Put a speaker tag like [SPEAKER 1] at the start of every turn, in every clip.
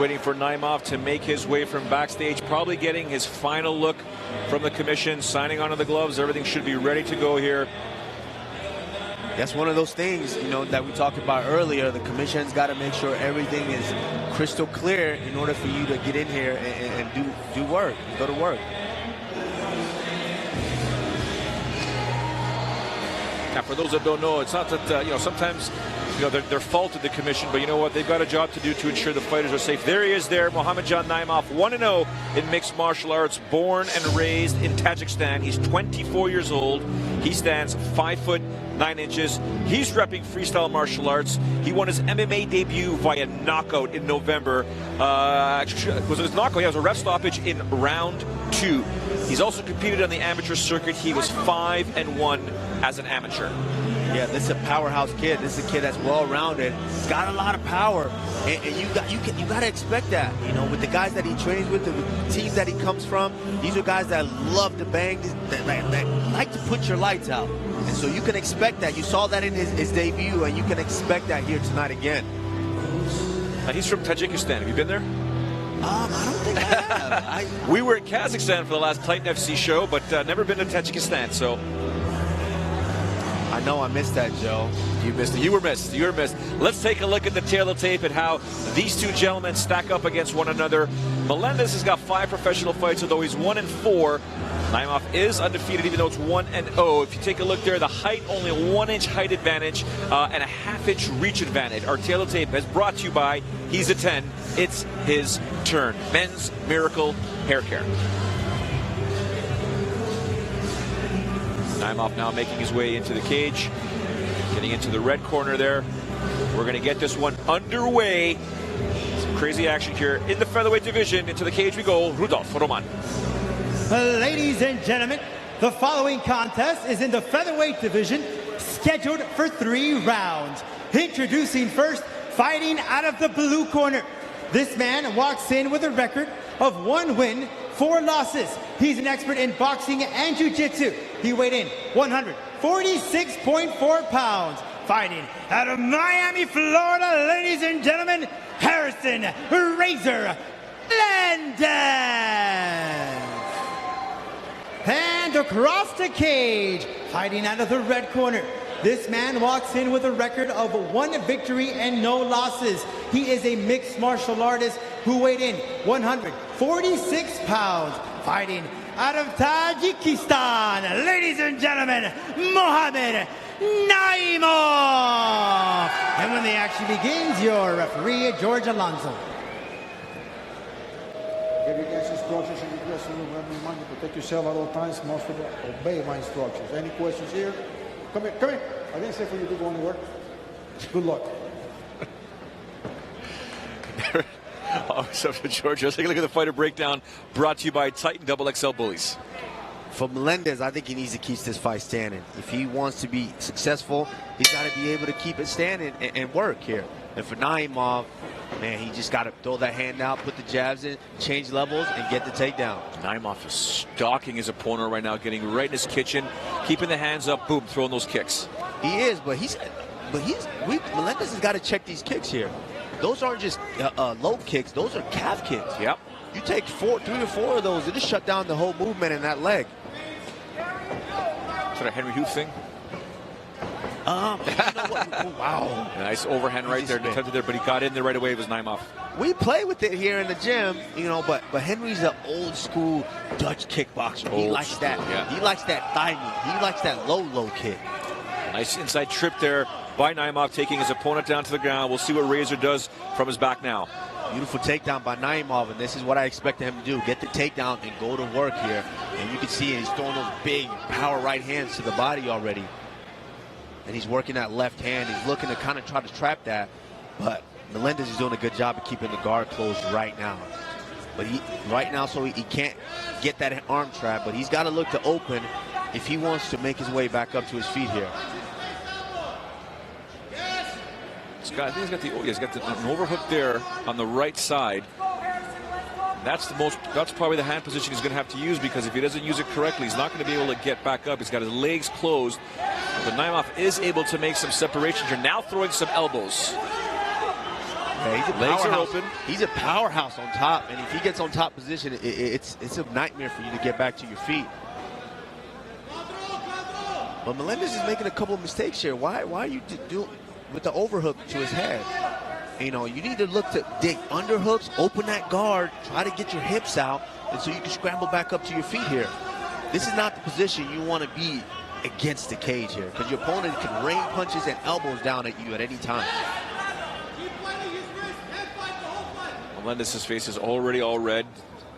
[SPEAKER 1] Waiting for Naimov to make his way from backstage, probably getting his final look from the commission, signing onto the gloves. Everything should be ready to go here.
[SPEAKER 2] That's one of those things, you know, that we talked about earlier. The commission's got to make sure everything is crystal clear in order for you to get in here and do work, go to work.
[SPEAKER 1] Now, for those that don't know, it's not that, you know, sometimes, you know, they're faulted, the commission, but you know what? They've got a job to do to ensure the fighters are safe. There he is there, Muhammadjan Naimov, 1-0 in mixed martial arts, born and raised in Tajikistan. He's 24 years old. He stands 5 foot 9 inches. He's repping freestyle martial arts. He won his MMA debut via knockout in November. Was it his knockout? Yeah, it was a ref stoppage in round 2. He's also competed on the amateur circuit. He was 5-1 as an amateur.
[SPEAKER 2] Yeah, this is a powerhouse kid. This is a kid that's well-rounded. He's got a lot of power, and you got to expect that. You know, with the guys that he trains with, the team that he comes from, these are guys that love to bang, that like to put your lights out. And so you can expect that. You saw that in his debut, and you can expect that here tonight again.
[SPEAKER 1] He's from Tajikistan. Have you been there?
[SPEAKER 2] I don't think I have.
[SPEAKER 1] We were in Kazakhstan for the last Titan FC show, but never been to Tajikistan, so.
[SPEAKER 2] I know I missed that, Joe.
[SPEAKER 1] You missed it. You were missed. You were missed. Let's take a look at the tail of tape and how these two gentlemen stack up against one another. Melendez has got 5 professional fights, although he's 1-4. Naimov is undefeated, even though it's 1-0. If you take a look there, the height, only a 1-inch height advantage and a half-inch reach advantage. Our tail of tape is brought to you by He's a 10. It's his turn. Men's Miracle Hair Care. Naimov now making his way into the cage, getting into the red corner there. We're going to get this one underway. Some crazy action here in the featherweight division. Into the cage we go. Rudolf Roman.
[SPEAKER 3] Ladies and gentlemen, the following contest is in the featherweight division, scheduled for 3 rounds. Introducing first, fighting out of the blue corner. This man walks in with a record of 1 win, 4 losses. He's an expert in boxing and jiu-jitsu. He weighed in 146.4 pounds. Fighting out of Miami, Florida, ladies and gentlemen, Harrison Razor Melendez. And across the cage, fighting out of the red corner, this man walks in with a record of 1 victory and no losses. He is a mixed martial artist who weighed in 146 pounds. Fighting out of Tajikistan, ladies and gentlemen, Mohammed Naimov. And when the action begins, your referee, George Alonso.
[SPEAKER 4] Give you guys instructions in the dressing room. Remind you to protect yourself at all times. Most of them obey my instructions. Any questions here? Come here, come here. I didn't say for you to go anywhere. Good luck.
[SPEAKER 1] Always up to George. Let's take a look at the fighter breakdown brought to you by Titan XXL Bullies.
[SPEAKER 2] For Melendez, I think he needs to keep this fight standing. If he wants to be successful, he's got to be able to keep it standing and work here. And for Naimov, man, he just got to throw that hand out, put the jabs in, change levels, and get the takedown.
[SPEAKER 1] Naimov is stalking his opponent right now, getting right in his kitchen, keeping the hands up, boom, throwing those kicks.
[SPEAKER 2] He is, Melendez has got to check these kicks here. Those aren't just low kicks; those are calf kicks.
[SPEAKER 1] Yep.
[SPEAKER 2] You take 3 or 4 of those, it just shut down the whole movement in that leg.
[SPEAKER 1] Is that a Henry Hoof thing?
[SPEAKER 2] You know what? Oh, wow.
[SPEAKER 1] Nice overhand right there, attempted there, but he got in there right away. It was Naimov.
[SPEAKER 2] We play with it here in the gym, you know, but Henry's an old school Dutch kickboxer. He likes that.
[SPEAKER 1] Yeah.
[SPEAKER 2] He likes that thigh knee. He likes that low kick.
[SPEAKER 1] Nice inside trip there by Naimov, taking his opponent down to the ground. We'll see what Razor does from his back now.
[SPEAKER 2] Beautiful takedown by Naimov, and this is what I expected him to do. Get the takedown and go to work here. And you can see he's throwing those big power right hands to the body already. And he's working that left hand. He's looking to kind of try to trap that. But Melendez is doing a good job of keeping the guard closed right now. But he can't get that arm trap, but he's got to look to open if he wants to make his way back up to his feet here.
[SPEAKER 1] I think he's got an overhook there on the right side. That's probably the hand position he's going to have to use, because if he doesn't use it correctly, he's not going to be able to get back up. He's got his legs closed. But Naimov is able to make some separation here. Now throwing some elbows.
[SPEAKER 2] Yeah, he's a
[SPEAKER 1] Legs are
[SPEAKER 2] powerhouse.
[SPEAKER 1] open.
[SPEAKER 2] He's a powerhouse on top, and if he gets on top position, it's a nightmare for you to get back to your feet. But Melendez is making a couple of mistakes here. Why are you doing with the overhook to his head? You know, you need to look to dig underhooks, open that guard, try to get your hips out, and so you can scramble back up to your feet here. This is not the position you want to be against the cage here, because your opponent can rain punches and elbows down at you at any time.
[SPEAKER 1] Melendez's face is already all red.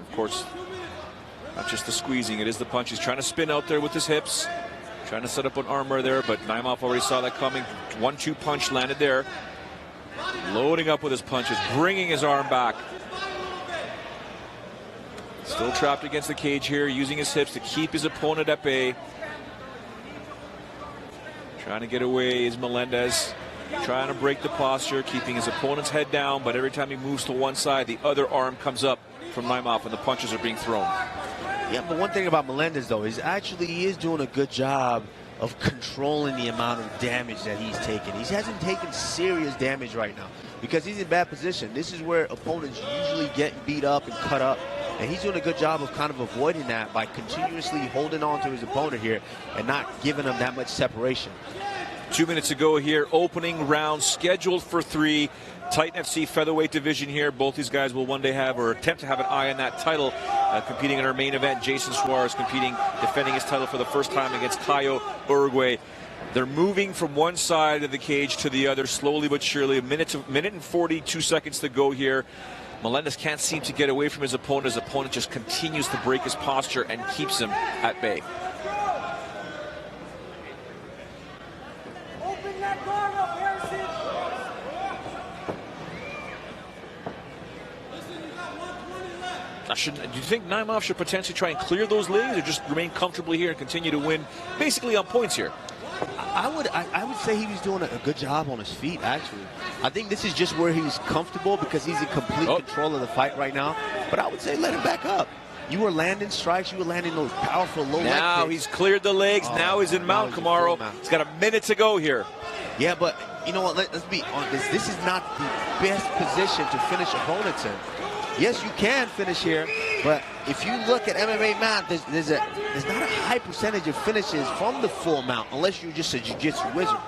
[SPEAKER 1] Of course, not just the squeezing, it is the punch. He's trying to spin out there with his hips, trying to set up an armbar there, but Naimov already saw that coming. 1-2 punch landed there. Loading up with his punches, bringing his arm back. Still trapped against the cage here, using his hips to keep his opponent at bay. Trying to get away is Melendez. Trying to break the posture, keeping his opponent's head down, but every time he moves to one side, the other arm comes up from Naimov and the punches are being thrown.
[SPEAKER 2] Yeah, but one thing about Melendez, though, is actually he is doing a good job of controlling the amount of damage that he's taken. He hasn't taken serious damage right now because he's in bad position. This is where opponents usually get beat up and cut up, and he's doing a good job of kind of avoiding that by continuously holding on to his opponent here and not giving him that much separation.
[SPEAKER 1] 2 minutes ago here, opening round scheduled for 3. Titan FC featherweight division here. Both these guys will one day have or attempt to have an eye on that title. Competing in our main event, Jason Suarez defending his title for the first time against Caio Uruguay. They're moving from one side of the cage to the other slowly but surely. A minute and 42 seconds to go here. Melendez can't seem to get away from his opponent. His opponent just continues to break his posture and keeps him at bay. Do you think Naimov should potentially try and clear those legs, or just remain comfortably here and continue to win basically on points here?
[SPEAKER 2] I would say he was doing a good job on his feet, actually. I think this is just where he's comfortable because he's in complete control of the fight right now. But I would say let him back up. You were landing strikes. You were landing those powerful low leg kicks.
[SPEAKER 1] Now he's cleared the legs. Now he's in mount, Kamaru. He's got a minute to go here.
[SPEAKER 2] Yeah, but you know what? Let's be honest. This is not the best position to finish opponents in. Yes, you can finish here, but if you look at MMA mount, there's not a high percentage of finishes from the full mount unless you're just a jiu-jitsu wizard.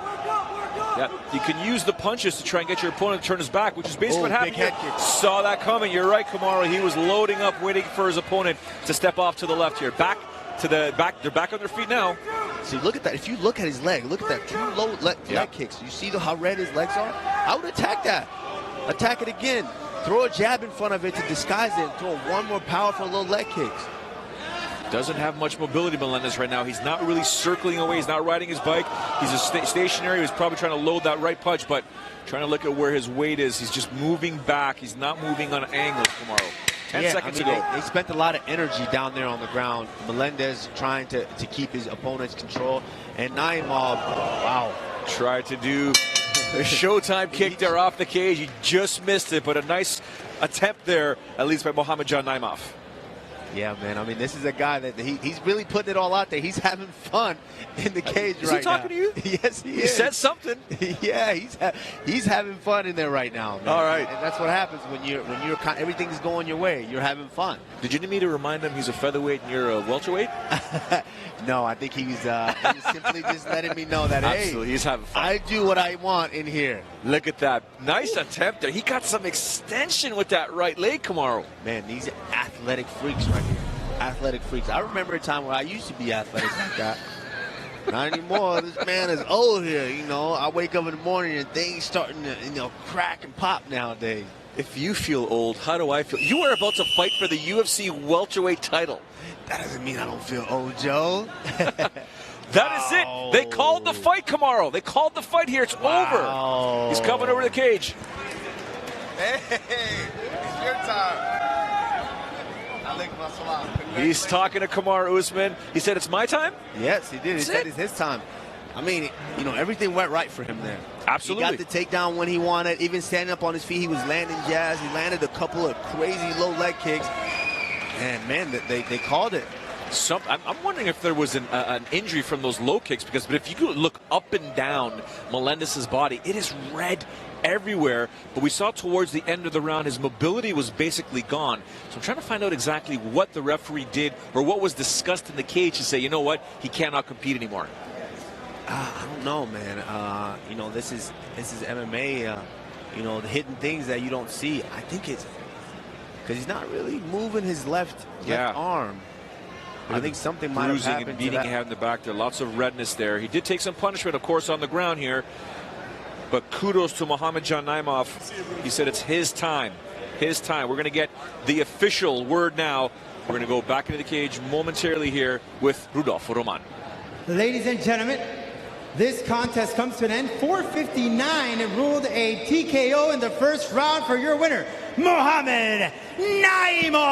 [SPEAKER 1] Yeah, you can use the punches to try and get your opponent to turn his back, which is basically what happened here. Saw that coming. You're right, Kamaru. He was loading up, waiting for his opponent to step off to the left here. Back to the back. They're back on their feet now.
[SPEAKER 2] See, look at that. If you look at his leg, look at that 2 low leg kicks. You see how red his legs are? I would attack that. Attack it again. Throw a jab in front of it to disguise it and throw one more powerful low leg kicks.
[SPEAKER 1] Doesn't have much mobility, Melendez, right now. He's not really circling away. He's not riding his bike. He's stationary. He's probably trying to load that right punch, but trying to look at where his weight is. He's just moving back. He's not moving on angles tomorrow. 10 seconds ago.
[SPEAKER 2] They spent a lot of energy down there on the ground. Melendez trying to keep his opponent's control. And Naimov, wow.
[SPEAKER 1] Tried to do a Showtime kick there off the cage. He just missed it, but a nice attempt there, at least by Mohammadjan Naimov.
[SPEAKER 2] Yeah, man. I mean, this is a guy that he's really putting it all out there. He's having fun in the cage right now. Is
[SPEAKER 1] he talking to you?
[SPEAKER 2] Yes, he is.
[SPEAKER 1] He said something.
[SPEAKER 2] Yeah, he's having fun in there right now, man.
[SPEAKER 1] All right.
[SPEAKER 2] And that's what happens when everything's going your way. You're having fun.
[SPEAKER 1] Did you need me to remind him he's a featherweight and you're a welterweight?
[SPEAKER 2] No, I think he was simply just letting me know that,
[SPEAKER 1] absolutely, he's having fun.
[SPEAKER 2] I do what I want in here.
[SPEAKER 1] Look at that. Nice attempt there. He got some extension with that right leg, Kamaru.
[SPEAKER 2] Man, these athletic freaks right here. Athletic freaks. I remember a time where I used to be athletic like that. Not anymore. This man is old here, you know. I wake up in the morning and things starting to, crack and pop nowadays.
[SPEAKER 1] If you feel old, how do I feel? You are about to fight for the UFC welterweight title.
[SPEAKER 2] That doesn't mean I don't feel old, Joe.
[SPEAKER 1] That is it. They called the fight, Kamaru. They called the fight here. It's over. He's coming over the cage.
[SPEAKER 2] Hey, it's your time.
[SPEAKER 1] He's talking to Kamaru Usman. He said, it's my time?
[SPEAKER 2] Yes, he did. He said it's his time. I mean, everything went right for him there.
[SPEAKER 1] Absolutely.
[SPEAKER 2] He got the takedown when he wanted. Even standing up on his feet, he was landing jabs. He landed a couple of crazy low leg kicks. And, man, they called it.
[SPEAKER 1] I'm wondering if there was an injury from those low kicks, but if you look up and down Melendez's body, it is red everywhere. But we saw towards the end of the round his mobility was basically gone. So I'm trying to find out exactly what the referee did or what was discussed in the cage to say, you know what, he cannot compete anymore.
[SPEAKER 2] I don't know, man. You know, this is MMA. You know, the hidden things that you don't see. I think it's because he's not really moving his left arm. I think something might have happened
[SPEAKER 1] and beating
[SPEAKER 2] to that.
[SPEAKER 1] him in the back there. Lots of redness there. He did take some punishment, of course, on the ground here. But kudos to Muhammadjan Naimov. He said it's his time. His time. We're going to get the official word now. We're going to go back into the cage momentarily here with Rodolfo Roman.
[SPEAKER 3] Ladies and gentlemen, this contest comes to an end. 4:59 and ruled a TKO in the first round for your winner, Muhammad Naimov.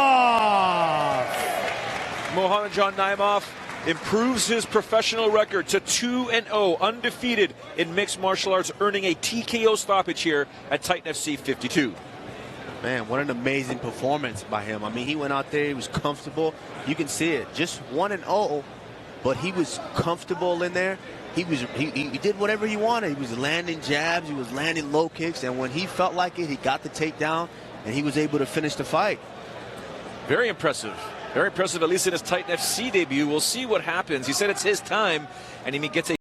[SPEAKER 1] Muhammadjan Naimov improves his professional record to 2-0, undefeated in mixed martial arts, earning a TKO stoppage here at Titan FC 52.
[SPEAKER 2] Man, what an amazing performance by him. I mean, he went out there, he was comfortable. You can see it, just 1-0, but he was comfortable in there. He did whatever he wanted. He was landing jabs, he was landing low kicks, and when he felt like it, he got the takedown, and he was able to finish the fight.
[SPEAKER 1] Very impressive. Very impressive, at least in his Titan FC debut. We'll see what happens. He said it's his time, and he gets a